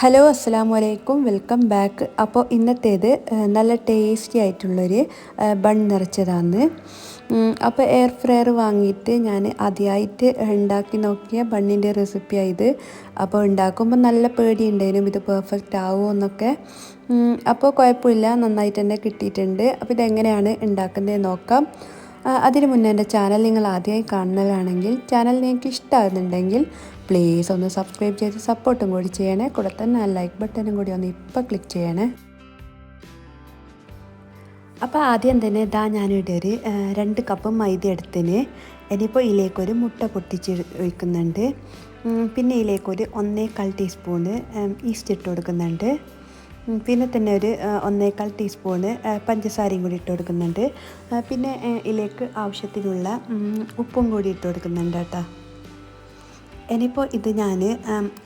Hello അസ്സലാമു അലൈക്കും, welcome back. അപ്പോൾ ഇന്നത്തേത് നല്ല ടേസ്റ്റി ആയിട്ടുള്ളൊരു ബൺ നിറച്ചതാണ്. അപ്പോൾ എയർ ഫ്രയർ വാങ്ങിയിട്ട് ഞാൻ ആദ്യമായിട്ട് ഉണ്ടാക്കി നോക്കിയ ബണ്ണിൻ്റെ റെസിപ്പിയായത്. അപ്പോൾ ഉണ്ടാക്കുമ്പോൾ നല്ല പേടിയുണ്ടായിരുന്നു ഇത് പെർഫെക്റ്റ് ആവുമോ എന്നൊക്കെ. അപ്പോൾ കുഴപ്പമില്ല, നന്നായിട്ട് തന്നെ കിട്ടിയിട്ടുണ്ട്. അപ്പോൾ ഇതെങ്ങനെയാണ് ഉണ്ടാക്കുന്നത് നോക്കാം. അതിന് മുന്നേ എൻ്റെ ചാനൽ നിങ്ങൾ ആദ്യമായി കാണുന്നവരാണെങ്കിൽ ചാനൽ നിങ്ങൾക്ക് ഇഷ്ടമാകുന്നുണ്ടെങ്കിൽ പ്ലീസ് ഒന്ന് സബ്സ്ക്രൈബ് ചെയ്ത് സപ്പോർട്ടും കൂടി ചെയ്യണേ. കൂടെ തന്നെ ആ ലൈക്ക് ബട്ടണും കൂടി ഒന്ന് ഇപ്പോൾ ക്ലിക്ക് ചെയ്യണേ. അപ്പോൾ ആദ്യം തന്നെ ഞാനിവിടെ ഒരു 2 കപ്പ് മൈദ എടുത്തിന്. ഇനിയിപ്പോൾ ഇതിലേക്കൊരു മുട്ട പൊട്ടിച്ച് ഒഴിക്കുന്നുണ്ട്. പിന്നെ ഇതിലേക്കൊരു 1/4 ടീസ്പൂണ് ഈസ്റ്റ് ഇട്ട് കൊടുക്കുന്നുണ്ട്. പിന്നെ തന്നെ ഒരു 1/4 ടീസ്പൂണ് പഞ്ചസാരയും കൂടി ഇട്ട് കൊടുക്കുന്നുണ്ട്. പിന്നെ ഇതിലേക്ക് ആവശ്യത്തിനുള്ള ഉപ്പും കൂടി ഇട്ട് കൊടുക്കുന്നുണ്ട് കേട്ടോ. ഇനിയിപ്പോൾ ഇത് ഞാൻ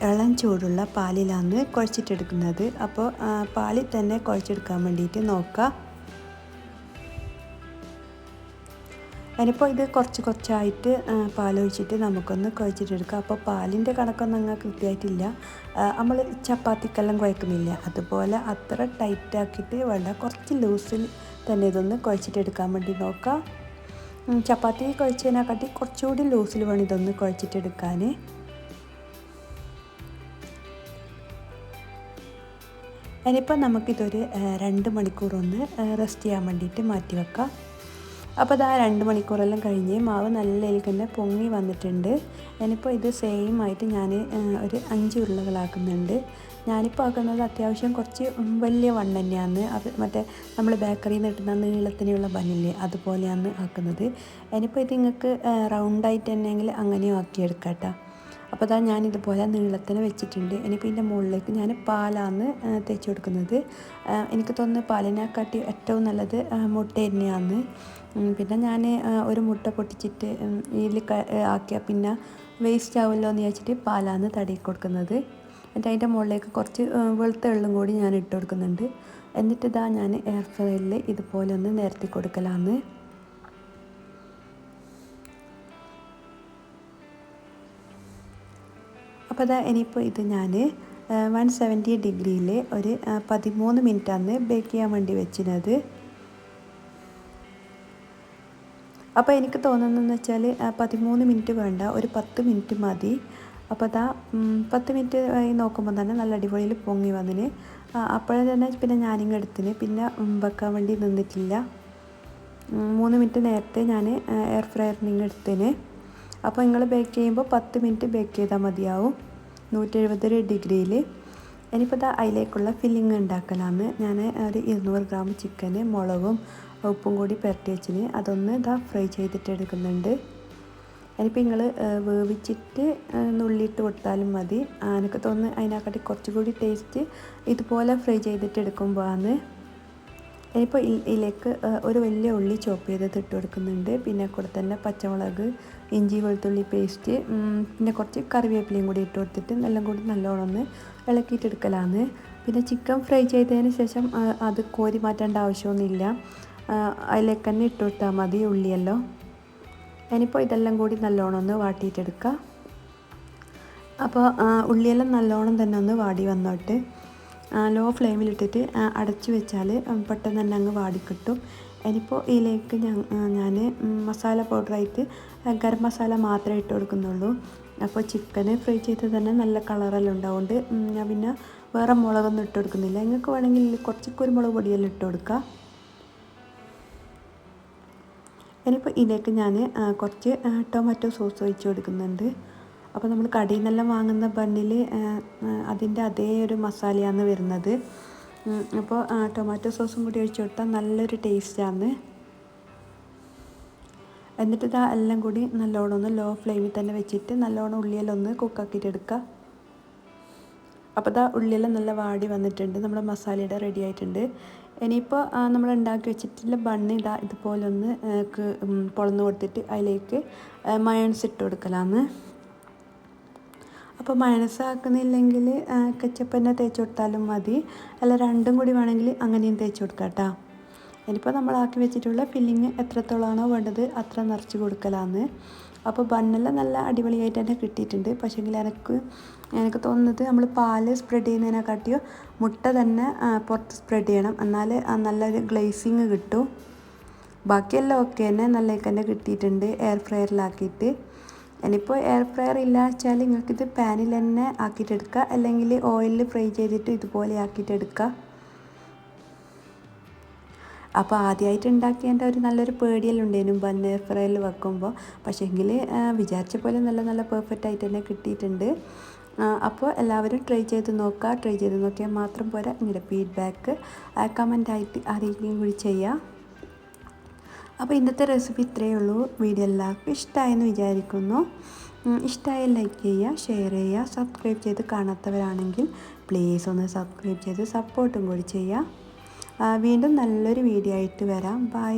ഇളം ചൂടുള്ള പാലിലാണ് കുഴച്ചിട്ടെടുക്കുന്നത്. അപ്പോൾ പാലിൽ തന്നെ കുഴച്ചെടുക്കാൻ വേണ്ടിയിട്ട് നോക്കുക. ഇനിയിപ്പോൾ ഇത് കുറച്ചായിട്ട് പാലൊഴിച്ചിട്ട് നമുക്കൊന്ന് കുഴച്ചിട്ടെടുക്കാം. അപ്പോൾ പാലിൻ്റെ കണക്കൊന്നും അങ്ങനെ കൃത്യമായിട്ടില്ല. നമ്മൾ ചപ്പാത്തിക്കെല്ലാം കുഴക്കുന്നില്ല അതുപോലെ അത്ര ടൈറ്റാക്കിയിട്ട് വേണ്ട, കുറച്ച് ലൂസിൽ തന്നെ ഇതൊന്ന് കുഴച്ചിട്ടെടുക്കാൻ വേണ്ടി നോക്കാം. ചപ്പാത്തി കുഴച്ചതിനെക്കാട്ടി കുറച്ചുകൂടി ലൂസിൽ വേണം ഇതൊന്ന് കുഴച്ചിട്ടെടുക്കാൻ. ഇനിയിപ്പോൾ നമുക്കിതൊരു 2 മണിക്കൂറൊന്ന് റെസ്റ്റ് ചെയ്യാൻ വേണ്ടിയിട്ട് മാറ്റി വെക്കാം. അപ്പോൾ 2 മണിക്കൂറെല്ലാം കഴിഞ്ഞ് മാവ് നല്ല തന്നെ പൊങ്ങി വന്നിട്ടുണ്ട്. ഇനിയിപ്പോൾ ഇത് സെയിം ആയിട്ട് ഞാൻ ഒരു 5 ഉരുളകളാക്കുന്നുണ്ട്. ഞാനിപ്പോൾ ആക്കുന്നത് അത്യാവശ്യം കുറച്ച് വലിയ വണ്ണം തന്നെയാണ്. അത് മറ്റേ നമ്മൾ ബേക്കറിയിൽ നിന്ന് കിട്ടുന്ന നീളത്തിനുള്ള ബന്നില്ലേ, അതുപോലെയാണ് ആക്കുന്നത്. ഇനിയിപ്പോൾ ഇത് നിങ്ങൾക്ക് റൗണ്ടായിട്ട് തന്നെയെങ്കിൽ അങ്ങനെയും ആക്കിയെടുക്കാം കേട്ടോ. അപ്പോൾ ഞാനിതുപോലെ നീളത്തിന് വെച്ചിട്ടുണ്ട്. ഇനിയിപ്പോൾ ഇതിൻ്റെ മുകളിലേക്ക് ഞാൻ പാലാണ് തേച്ച് കൊടുക്കുന്നത്. എനിക്ക് തോന്നുന്നു പാലിനെക്കാട്ടി ഏറ്റവും നല്ലത് മുട്ട തന്നെയാണ്. പിന്നെ ഞാൻ ഒരു മുട്ട പൊട്ടിച്ചിട്ട് ഇതിൽ ആക്കിയാൽ പിന്നെ വേസ്റ്റ് ആവുമല്ലോ എന്ന് വിചാരിച്ചിട്ട് പാലാണ് തടയി കൊടുക്കുന്നത്. എന്നിട്ട് അതിൻ്റെ മുകളിലേക്ക് കുറച്ച് വെളുത്ത വെള്ളം കൂടി ഞാൻ ഇട്ട് കൊടുക്കുന്നുണ്ട്. എന്നിട്ട് ഞാൻ എയർ ഫ്രയറിൽ ഇതുപോലെ ഒന്ന് നിരത്തി കൊടുക്കലാണ്. അപ്പോൾ ഇനിയിപ്പോൾ ഇത് ഞാൻ 170 ഡിഗ്രിയിൽ ഒരു 13 മിനിറ്റാണ് ബേക്ക് ചെയ്യാൻ വേണ്ടി വെച്ചിരുന്നത്. അപ്പോൾ എനിക്ക് തോന്നുന്നതെന്ന് വെച്ചാൽ 13 മിനിറ്റ് വേണ്ട, ഒരു 10 മിനിറ്റ് മതി. അപ്പോൾ 10 മിനിറ്റ് ആയി നോക്കുമ്പോൾ തന്നെ നല്ല അടിപൊളിയിൽ പൊങ്ങി വന്നിന്. അപ്പോഴേ തന്നെ പിന്നെ ഞാനിങ്ങ് എടുത്തിന്, പിന്നെ വെക്കാൻ വേണ്ടി നിന്നിട്ടില്ല. 3 മിനിറ്റ് നേരത്തെ ഞാൻ എയർ ഫ്രയറിനിങ്ങ് എടുത്തിന്. അപ്പോൾ നിങ്ങൾ ബേക്ക് ചെയ്യുമ്പോൾ 10 മിനിറ്റ് ബേക്ക് ചെയ്താൽ മതിയാവും 170 ഡിഗ്രിയിൽ. ഇനിയിപ്പോൾ അതിലേക്കുള്ള ഫില്ലിങ് ഉണ്ടാക്കലാണ്. ഞാൻ ഒരു 200 ഗ്രാം ചിക്കന് മുളകും ഉപ്പും കൂടി പുരട്ടി വെച്ചിന്. അതൊന്ന് ഫ്രൈ ചെയ്തിട്ട് എടുക്കുന്നുണ്ട്. ഇനിയിപ്പോൾ നിങ്ങൾ വേവിച്ചിട്ട് നുള്ളിയിട്ട് കൊടുത്താലും മതി. എനിക്ക് തോന്നുന്നു അതിനെക്കാട്ടി കുറച്ചുകൂടി ടേസ്റ്റ് ഇതുപോലെ ഫ്രൈ ചെയ്തിട്ട് എടുക്കുമ്പോഴാണ്. ഇനിയിപ്പോൾ ഇതിലേക്ക് ഒരു വലിയ ഉള്ളി ചോപ്പ് ചെയ്തിട്ട് ഇട്ട് കൊടുക്കുന്നുണ്ട്. പിന്നെ കൂടെ തന്നെ പച്ചമുളക്, ഇഞ്ചി വെളുത്തുള്ളി പേസ്റ്റ്, പിന്നെ കുറച്ച് കറിവേപ്പിലയും കൂടി ഇട്ട് കൊടുത്തിട്ട് എല്ലാം കൂടി നല്ലോണം ഒന്ന് ഇളക്കിയിട്ടെടുക്കലാണ്. പിന്നെ ചിക്കൻ ഫ്രൈ ചെയ്തതിന് ശേഷം അത് കോരി മാറ്റേണ്ട ആവശ്യമൊന്നുമില്ല, അതിലേക്ക് തന്നെ ഇട്ട് കൊടുത്താൽ മതി ഉള്ളിയല്ലോ. ഇനിയിപ്പോൾ ഇതെല്ലാം കൂടി നല്ലോണം ഒന്ന് വാട്ടിയിട്ടെടുക്കുക. അപ്പോൾ ഉള്ളിയെല്ലാം നല്ലോണം തന്നെ ഒന്ന് വാടി വന്നോട്ട്. ലോ ഫ്ലെയിമിലിട്ടിട്ട് അടച്ചു വെച്ചാൽ പെട്ടെന്ന് തന്നെ അങ്ങ് വാടിക്കിട്ടും. ഇനിയിപ്പോൾ ഇതിലേക്ക് ഞാൻ മസാല പൗഡറായിട്ട് ഗരം മസാല മാത്രമേ ഇട്ട് കൊടുക്കുന്നുള്ളൂ. അപ്പോൾ ചിക്കന് ഫ്രൈ ചെയ്ത് തന്നെ നല്ല കളറെല്ലാം ഉണ്ടാവുകൊണ്ട് ഞാൻ പിന്നെ വേറെ മുളകൊന്നും ഇട്ട് കൊടുക്കുന്നില്ല. നിങ്ങൾക്ക് വേണമെങ്കിൽ കുറച്ച് കുരുമുളക് പൊടിയെല്ലാം ഇട്ട് കൊടുക്കുക. ഇനിയിപ്പോൾ ഇതിലേക്ക് ഞാൻ കുറച്ച് ടൊമാറ്റോ സോസ് ഒഴിച്ച് കൊടുക്കുന്നുണ്ട്. അപ്പോൾ നമ്മൾ കടയിൽ നിന്നെല്ലാം വാങ്ങുന്ന ബണ്ണിൽ അതിൻ്റെ അതേ ഒരു മസാലയാണ് വരുന്നത്. അപ്പോൾ ടൊമാറ്റോ സോസും കൂടി ഒഴിച്ച് കൊടുത്താൽ നല്ലൊരു ടേസ്റ്റാണ്. എന്നിട്ട് എല്ലാം കൂടി നല്ലോണം ഒന്ന് ലോ ഫ്ലെയിമിൽ തന്നെ വെച്ചിട്ട് നല്ലോണം ഉള്ളിയെല്ലാം ഒന്ന് കുക്കാക്കിയിട്ട് എടുക്കുക. അപ്പോൾ ഉള്ളിയെല്ലാം നല്ല വാടി വന്നിട്ടുണ്ട്, നമ്മുടെ മസാലയുടെ റെഡി ആയിട്ടുണ്ട്. ഇനിയിപ്പോൾ നമ്മൾ ഉണ്ടാക്കി വെച്ചിട്ടുള്ള ബണ്ണ് ഇതുപോലെ ഒന്ന് പൊളന്ന് കൊടുത്തിട്ട് അതിലേക്ക് മയോണൈസ് ഇട്ട് കൊടുക്കലാണ്. അപ്പോൾ മയോണൈസ് ആക്കുന്നില്ലെങ്കിൽ കെച്ചപ്പ് തന്നെ തേച്ച് കൊടുത്താലും മതി, അല്ല രണ്ടും കൂടി വേണമെങ്കിൽ അങ്ങനെയും തേച്ച് കൊടുക്കാം കേട്ടോ. ഇനിയിപ്പോൾ നമ്മളാക്കി വെച്ചിട്ടുള്ള ഫില്ലിങ് എത്രത്തോളമാണോ വേണ്ടത് അത്ര നിറച്ച് കൊടുക്കലാണ്. അപ്പോൾ ബണ്ണെല്ലാം നല്ല അടിപൊളിയായിട്ട് തന്നെ കിട്ടിയിട്ടുണ്ട്. പക്ഷേങ്കിൽ എനിക്ക് എനിക്ക് തോന്നുന്നത് നമ്മൾ പാല് സ്പ്രെഡ് ചെയ്യുന്നതിനെക്കാട്ടിയോ മുട്ട തന്നെ പുറത്ത് സ്പ്രെഡ് ചെയ്യണം, എന്നാൽ നല്ലൊരു ഗ്ലേസിങ് കിട്ടും. ബാക്കിയെല്ലാം ഓക്കെ തന്നെ, നല്ലതൊക്കെ തന്നെ കിട്ടിയിട്ടുണ്ട് എയർ ഫ്രയറിലാക്കിയിട്ട്. ഇനിയിപ്പോൾ എയർ ഫ്രയർ ഇല്ല വെച്ചാൽ നിങ്ങൾക്കിത് പാനിൽ തന്നെ ആക്കിയിട്ടെടുക്കുക, അല്ലെങ്കിൽ ഓയിലിൽ ഫ്രൈ ചെയ്തിട്ട് ഇതുപോലെ ആക്കിയിട്ടെടുക്കുക. അപ്പോൾ ആദ്യമായിട്ട് ഉണ്ടാക്കിയതിൻ്റെ ഒരു നല്ലൊരു പേടിയെല്ലാം ഉണ്ടായിരുന്നു ബൺ എയർ ഫ്രയറിൽ വെക്കുമ്പോൾ. പക്ഷേ എങ്കിൽ വിചാരിച്ച പോലെ നല്ല പെർഫെക്റ്റ് ആയിട്ട് തന്നെ കിട്ടിയിട്ടുണ്ട്. അപ്പോൾ എല്ലാവരും ട്രൈ ചെയ്ത് നോക്കുക. ട്രൈ ചെയ്ത് നോക്കിയാൽ മാത്രം പോരാ, നിങ്ങളുടെ ഫീഡ്ബാക്ക് കമൻ്റായിട്ട് അറിയിക്കുകയും കൂടി ചെയ്യുക. അപ്പോൾ ഇന്നത്തെ റെസിപ്പി ഇത്രയേ ഉള്ളൂ. വീഡിയോ എല്ലാവർക്കും ഇഷ്ടമായെന്ന് വിചാരിക്കുന്നു. ഇഷ്ടമായ ലൈക്ക് ചെയ്യുക, ഷെയർ ചെയ്യുക, സബ്സ്ക്രൈബ് ചെയ്ത് കാണാത്തവരാണെങ്കിൽ പ്ലീസ് ഒന്ന് സബ്സ്ക്രൈബ് ചെയ്ത് സപ്പോർട്ടും കൂടി ചെയ്യുക. വീണ്ടും നല്ലൊരു വീഡിയോ ആയിട്ട് വരാം. ബൈ.